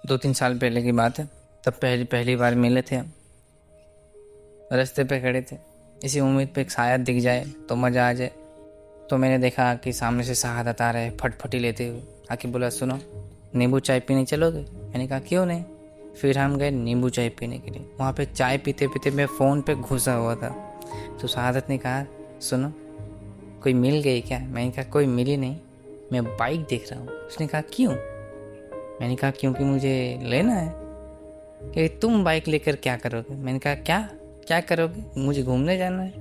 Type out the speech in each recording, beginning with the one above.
2-3 साल पहले की बात है। तब पहली बार मिले थे हम। रास्ते पे खड़े थे, इसी उम्मीद पे शायद दिख जाए तो मज़ा आ जाए। तो मैंने देखा कि सामने से शहादत आ रहे फटफटी लेते हुए। आके बोला, सुनो नींबू चाय पीने चलोगे? मैंने कहा क्यों नहीं। फिर हम गए नींबू चाय पीने के लिए। वहाँ पे चाय पीते पीते मैं फ़ोन पे घुसा हुआ था। तो शहादत ने कहा, सुनो कोई मिल गई क्या? मैंने कहा कोई मिली नहीं, मैं बाइक देख रहा हूँ। उसने कहा क्यों? मैंने कहा क्योंकि मुझे लेना है। कि तुम बाइक लेकर क्या करोगे? मैंने कहा क्या क्या करोगे? मुझे घूमने जाना है,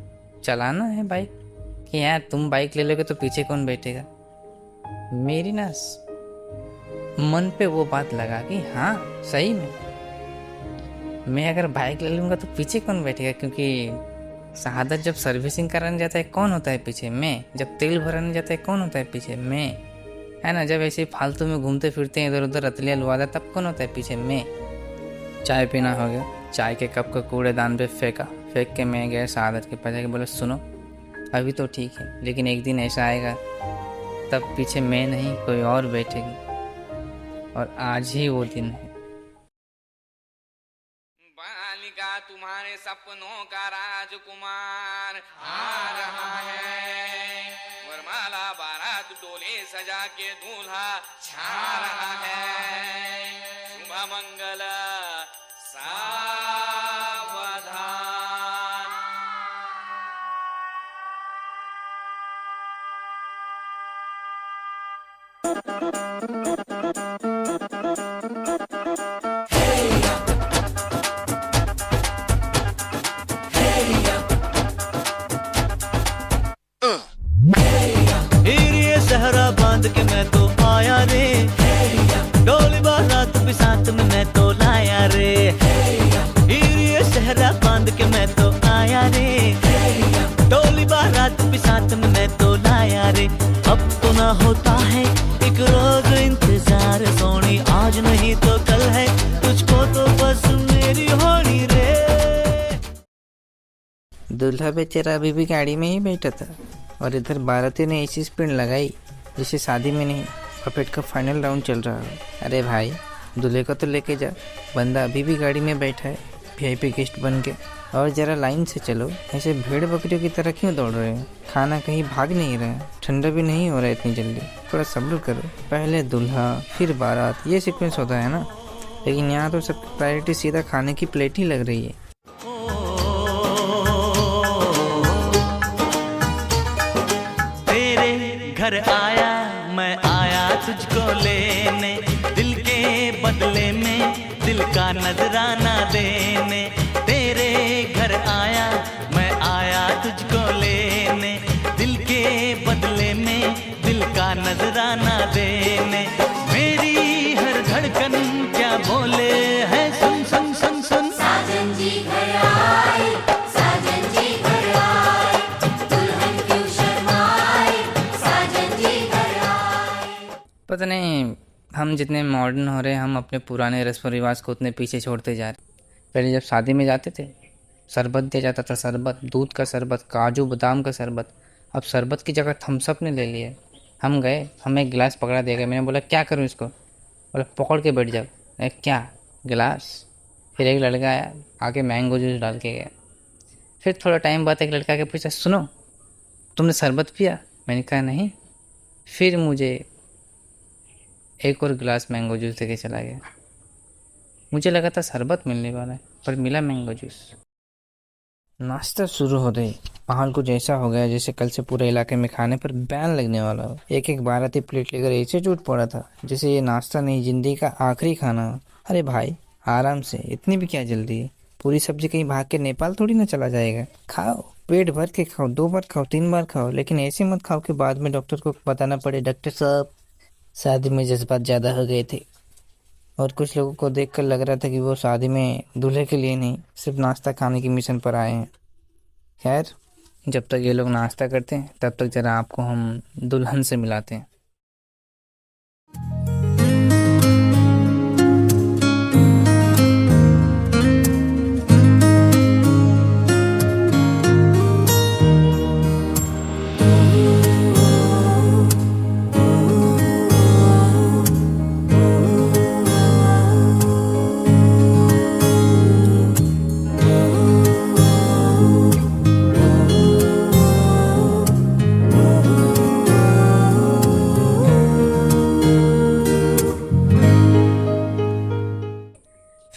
चलाना है बाइक। कि यार तुम बाइक ले लोगे तो पीछे कौन बैठेगा? मेरी ना मन पे वो बात लगा कि हाँ सही में मैं अगर बाइक ले लूँगा तो पीछे कौन बैठेगा। क्योंकि शहादत जब सर्विसिंग कराने जाता है कौन होता है पीछे? मैं। जब तेल भराने जाता है कौन होता है पीछे? मैं। है ना? जब ऐसे फालतू में घूमते फिरते हैं इधर उधर रतलिया लुआदा तब कौन होता है पीछे? मैं। चाय पीना हो गया, चाय के कप को कूड़ेदान पे फेंक के मैं गया शहादत के पास जाके बोला, सुनो अभी तो ठीक है, लेकिन एक दिन ऐसा आएगा तब पीछे मैं नहीं कोई और बैठेगी, और आज ही वो दिन है। बालिका तुम्हारे सपनों का राजकुमार आ रहा है। वरमाला बारात डोले सजा के दूल्हा छा रहा है। शुभ मंगल सावधान। सहरा बांध के मैं तो आया रे, डोली बारात भी साथ में मैं तो लाया रे। ये सहरा बांध के मैं तो आया रे, डोली बारात भी साथ में मैं तो लाया रे। अब तो ना होता है एक रोज इंतजार सोनी, आज नहीं तो कल है तुझको तो बस मेरी होनी रे। दूल्हा बेचारा अभी भी गाड़ी में ही बैठा था, और इधर बाराती ने ऐसी स्पीड लगाई जैसे शादी में नहीं पपेट का फाइनल राउंड चल रहा है। अरे भाई दूल्हे को तो लेके जा, बंदा अभी भी गाड़ी में बैठा है वीआईपी गेस्ट बन के। और ज़रा लाइन से चलो, ऐसे भेड़ बकरियों की तरह क्यों दौड़ रहे हो? खाना कहीं भाग नहीं रहा है, ठंडा भी नहीं हो रहा है इतनी जल्दी, थोड़ा सब्र करो। पहले दूल्हा फिर बारात, ये सीक्वेंस होता है ना। लेकिन यहाँ तो सब प्रायोरिटी सीधा खाने की प्लेट ही लग रही है। घर आया मैं आया तुझको लेने, दिल के बदले में दिल का नजराना देने। तेरे घर आया मैं आया तुझको लेने, दिल के बदले में दिल का नजराना देने। मेरी हर धड़कन क्या बोले है, सुन सुन सुन सुन। साजन जी घर आए, साजन जी घर आए, दुल्हन क्यों शर्माए, साजन जी घर आए। पता नहीं हम जितने मॉडर्न हो रहे हैं, हम अपने पुराने रस्म रिवाज को उतने पीछे छोड़ते जा रहे। पहले जब शादी में जाते थे शरबत दिया जाता था, शरबत, दूध का शरबत, काजू बादाम का शरबत। अब शरबत की जगह थम्स अप ने ले लिए। हम गए, हमें एक गिलास पकड़ा दिया गया। मैंने बोला क्या करूँ इसको? बोला पकड़ के बैठ जाओ। क्या गिलास? फिर एक लड़का आया, आके मैंगो जूस डाल के गया। फिर थोड़ा टाइम बाद एक लड़का आके पूछा, सुनो तुमने शरबत पिया? मैंने कहा नहीं। फिर मुझे एक और गिलास मैंगो जूस देके चला गया। मुझे लगा था शरबत मिलने वाला है, पर मिला मैंगो जूस। नाश्ता शुरू होते ही माहौल कुछ ऐसा हो गया जैसे कल से पूरे इलाके में खाने पर बैन लगने वाला हो। एक एक बाराती प्लेट लेकर ऐसे टूट पड़ा था जैसे ये नाश्ता नहीं जिंदगी का आखिरी खाना हो। अरे भाई आराम से, इतनी भी क्या जल्दी है? पूरी सब्जी कहीं भाग के नेपाल थोड़ी ना चला जाएगा। खाओ, पेट भर के खाओ, 2 बार खाओ, 3 बार खाओ, लेकिन ऐसे मत खाओ कि बाद में डॉक्टर को बताना पड़े, डॉक्टर साहब शादी में जज्बात ज़्यादा हो गए थे। और कुछ लोगों को देखकर लग रहा था कि वो शादी में दूल्हे के लिए नहीं, सिर्फ नाश्ता खाने की मिशन पर आए हैं। खैर, जब तक ये लोग नाश्ता करते हैं तब तक ज़रा आपको हम दुल्हन से मिलाते हैं।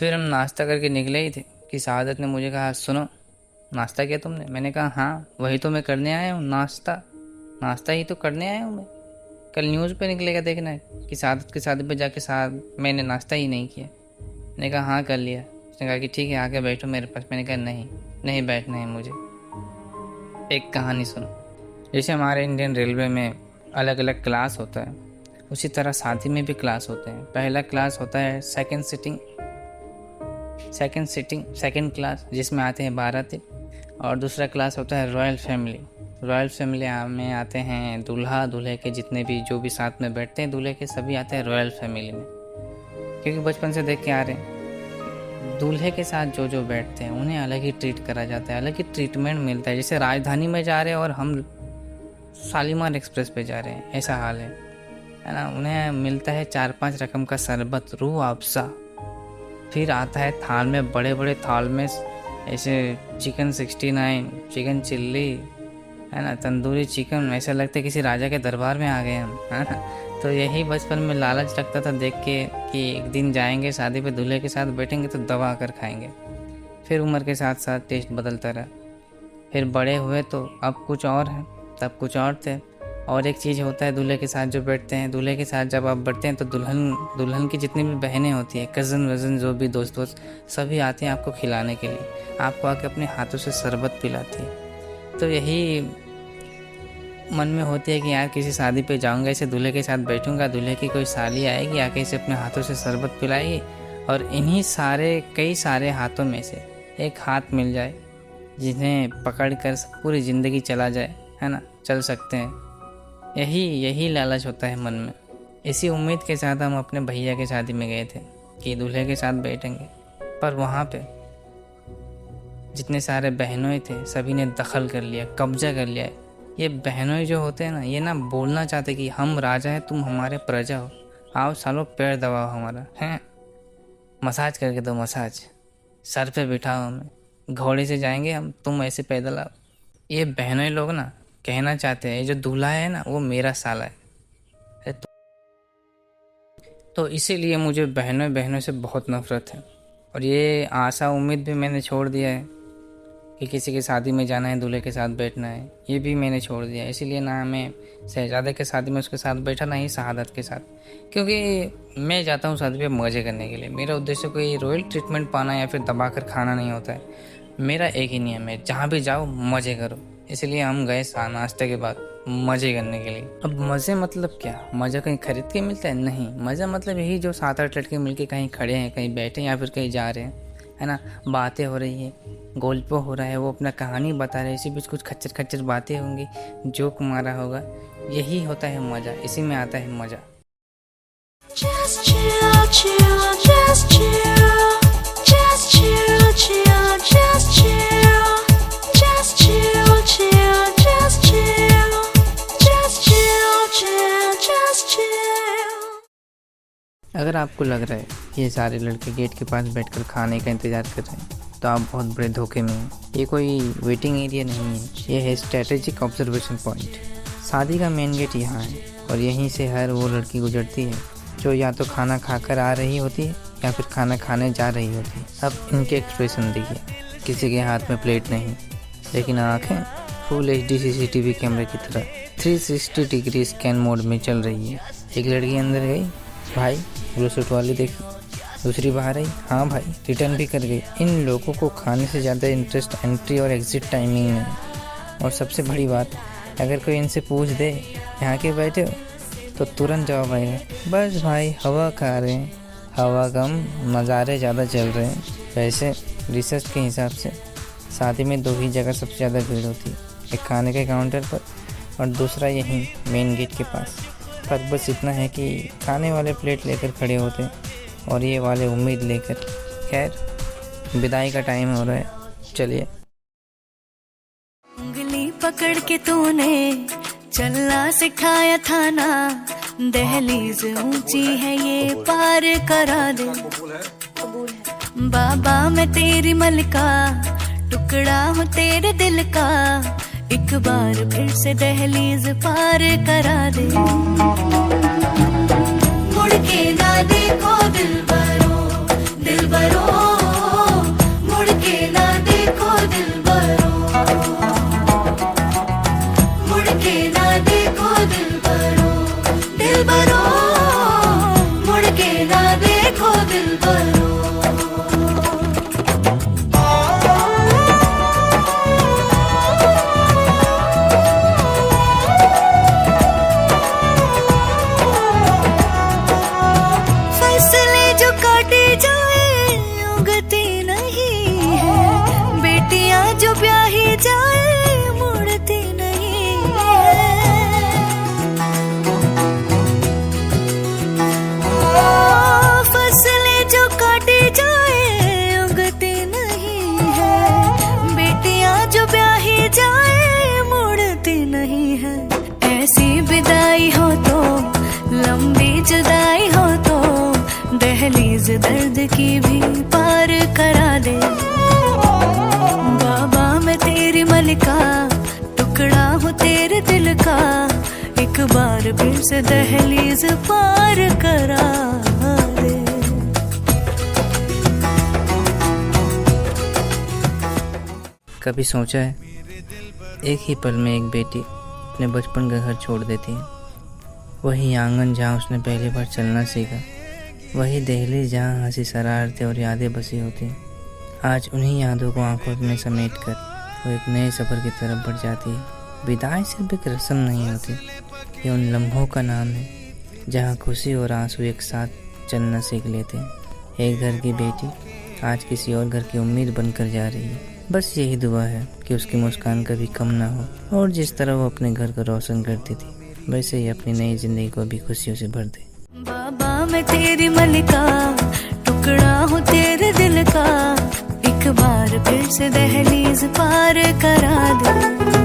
फिर हम नाश्ता करके निकले ही थे कि शहादत ने मुझे कहा, सुनो नाश्ता किया तुमने? मैंने कहा हाँ, वही तो मैं करने आया हूँ, नाश्ता ही तो करने आया हूँ मैं। कल न्यूज़ पे निकलेगा देखना कि शहादत की शादी पे जाके मैंने नाश्ता ही नहीं किया। मैंने कहा हाँ कर लिया। उसने कहा कि ठीक है आके बैठो मेरे पास। मैंने कहा नहीं बैठना है मुझे। एक कहानी सुनो। जैसे हमारे इंडियन रेलवे में अलग अलग क्लास होता है, उसी तरह शादी में भी क्लास होते हैं। पहला क्लास होता है सेकंड क्लास, जिसमें आते हैं बाराती। और दूसरा क्लास होता है रॉयल फैमिली में आते हैं दूल्हा दूल्हे के जितने भी जो भी साथ में बैठते हैं दूल्हे के, सभी आते हैं रॉयल फैमिली में। क्योंकि बचपन से देख के आ रहे हैं, दूल्हे के साथ जो बैठते हैं उन्हें अलग ही ट्रीट करा जाता है, अलग ही ट्रीटमेंट मिलता है। जैसे राजधानी में जा रहे हैं और हम शालीमार एक्सप्रेस पे जा रहे हैं, ऐसा हाल है ना। उन्हें मिलता है 4-5 रकम का शरबत, रूह अफ़ज़ा। फिर आता है थाल में, बड़े बड़े थाल में ऐसे चिकन 69, चिकन चिल्ली, है ना, तंदूरी चिकन। ऐसा लगता है किसी राजा के दरबार में आ गए हम, है ना। तो यही बचपन में लालच लगता था देख के कि एक दिन जाएंगे शादी पे, दूल्हे के साथ बैठेंगे तो दबा कर खाएंगे। फिर उम्र के साथ साथ टेस्ट बदलता रहा। फिर बड़े हुए तो अब कुछ और है, तब कुछ और थे। और एक चीज़ होता है दूल्हे के साथ जो बैठते हैं, दूल्हे के साथ जब आप बैठते हैं तो दुल्हन की जितनी भी बहनें होती हैं, कज़न वज़न जो भी दोस्त सभी आते हैं आपको खिलाने के लिए, आपको आके अपने हाथों से शरबत पिलाती है। तो यही मन में होती है कि यार किसी शादी पे जाऊंगा, इसे दूल्हे के साथ बैठूंगा, दूल्हे की कोई साली आएगी आके इसे अपने हाथों से शरबत पिलाएगी, और इन्हीं कई सारे हाथों में से एक हाथ मिल जाए जिन्हें पकड़ कर पूरी ज़िंदगी चला जाए, है ना, चल सकते हैं। यही लालच होता है मन में। इसी उम्मीद के साथ हम अपने भैया की शादी में गए थे कि दूल्हे के साथ बैठेंगे, पर वहाँ पे जितने सारे बहनोई थे सभी ने दखल कर लिया, कब्जा कर लिया। ये बहनोई जो होते हैं ना, ये ना बोलना चाहते कि हम राजा हैं, तुम हमारे प्रजा हो, आओ सालों पैर दबाओ हमारा, हैं, मसाज करके दो, मसाज, सर पे बिठाओ हमें, घोड़े से जाएंगे हम, तुम ऐसे पैदल आओ। ये बहनोई लोग ना कहना चाहते हैं ये जो दूल्हा है ना वो मेरा साला है। तो इसीलिए मुझे बहनों से बहुत नफ़रत है। और ये आशा उम्मीद भी मैंने छोड़ दिया है कि किसी की शादी में जाना है, दूल्हे के साथ बैठना है, ये भी मैंने छोड़ दिया। इसीलिए ना मैं शहजादे के शादी में उसके साथ बैठा, ना ही शहादत के साथ, क्योंकि मैं जाता हूँ शादी पे मज़े करने के लिए। मेरा उद्देश्य कोई रॉयल ट्रीटमेंट पाना या फिर दबा कर खाना नहीं होता है। मेरा एक ही नियम है, जहाँ भी जाओ मज़े करो। इसलिए हम गए नाश्ते के बाद मज़े करने के लिए। अब मज़े मतलब क्या, मज़ा कहीं खरीद के मिलता है? नहीं, मज़ा मतलब यही जो 7-8 लड़के मिलके कहीं खड़े हैं, कहीं बैठे हैं या फिर कहीं जा रहे हैं, है ना, बातें हो रही है, गोलपो हो रहा है, वो अपना कहानी बता रहे हैं, इसी बीच कुछ खच्चर बातें होंगी, जोक मारा होगा, यही होता है मज़ा, इसी में आता है मज़ा। Just chill, chill, just chill. Just chill, chill, just chill. Just chill, chill, just chill. Just chill, chill, just chill. अगर आपको लग रहा है कि ये सारे लड़के गेट के पास बैठकर खाने का इंतज़ार कर रहे हैं तो आप बहुत बड़े धोखे में हैं। ये कोई वेटिंग एरिया नहीं है, ये है स्ट्रेटेजिक ऑब्जर्वेशन पॉइंट। शादी का मेन गेट यहाँ है और यहीं से हर वो लड़की गुजरती है जो या तो खाना खाकर आ रही होती है या फिर खाना खाने जा रही होती है। अब इनके एक्सप्रेशन देखिए, किसी के हाथ में प्लेट नहीं, लेकिन आँखें फुल HD CCTV कैमरे की तरह 360 डिग्री स्कैन मोड में चल रही है। एक लड़की अंदर गई, भाई ब्लू सूट वाली देखी, दूसरी बाहर आई, हाँ भाई रिटर्न भी कर गई। इन लोगों को खाने से ज़्यादा इंटरेस्ट एंट्री और एग्ज़िट टाइमिंग में। और सबसे बड़ी बात, अगर कोई इनसे पूछ दे यहाँ के बैठे हो तो तुरंत जवाब आएगा, बस भाई हवा खा रहे हैं, हवा कम नज़ारे ज़्यादा चल रहे हैं। वैसे रिसर्च के हिसाब से शादी में 2 ही जगह सबसे ज़्यादा भीड़ होती है, एक खाने के काउंटर पर और दूसरा यहीं मेन गेट के पास। फर्क बस इतना है कि खाने वाले प्लेट लेकर खड़े होते हैं और ये वाले उम्मीद लेकर। खैर विदाई का टाइम हो रहा है, चलिए। उंगली पकड़ के तूने चलना सिखाया था ना, दहलीज ऊंची है ये पार करा दे। बाबा मैं तेरी मलका, टुकड़ा हूँ तेरे दिल का, एक बार फिर से दहलीज पार करा दे। मुड़ के ना देखो दिल बरो दिलबरो। फसलें जो काटी जाए उगती नहीं है, बेटियां जो ब्याही जाए मुड़ती नहीं है। फसलें जो काटी जाए उगती नहीं है, बेटियां जो ब्याही जाए मुड़ती नहीं है। ऐसी विदाई हो तो लंबी जुदाई हो तो दहलीज दर्द की भी पार करा दे। बाबा मैं तेरी मलिका, टुकड़ा हूँ तेरे दिल का, एक बार फिर से दहलीज पार करा दे। कभी सोचा है एक ही पल में एक बेटी अपने बचपन का घर छोड़ देती है। वही आंगन जहाँ उसने पहली बार चलना सीखा, वही दहलीज जहाँ हंसी शरारतें और यादें बसी होती हैं। आज उन्हीं यादों को आंखों में समेट कर वो एक नए सफ़र की तरफ बढ़ जाती है। विदाई सिर्फ एक रस्म नहीं होती, ये उन लम्हों का नाम है जहाँ खुशी और आंसू एक साथ चलना सीख लेते हैं। एक घर की बेटी आज किसी और घर की उम्मीद बनकर जा रही है। बस यही दुआ है कि उसकी मुस्कान कभी कम ना हो और जिस तरह वो अपने घर को रोशन करती थी वैसे ही अपनी नई जिंदगी को भी खुशियों से भर दे। बाबा मैं तेरी मलिका, टुकड़ा हूँ तेरे दिल का, एक बार फिर से दहलीज पार करा दे।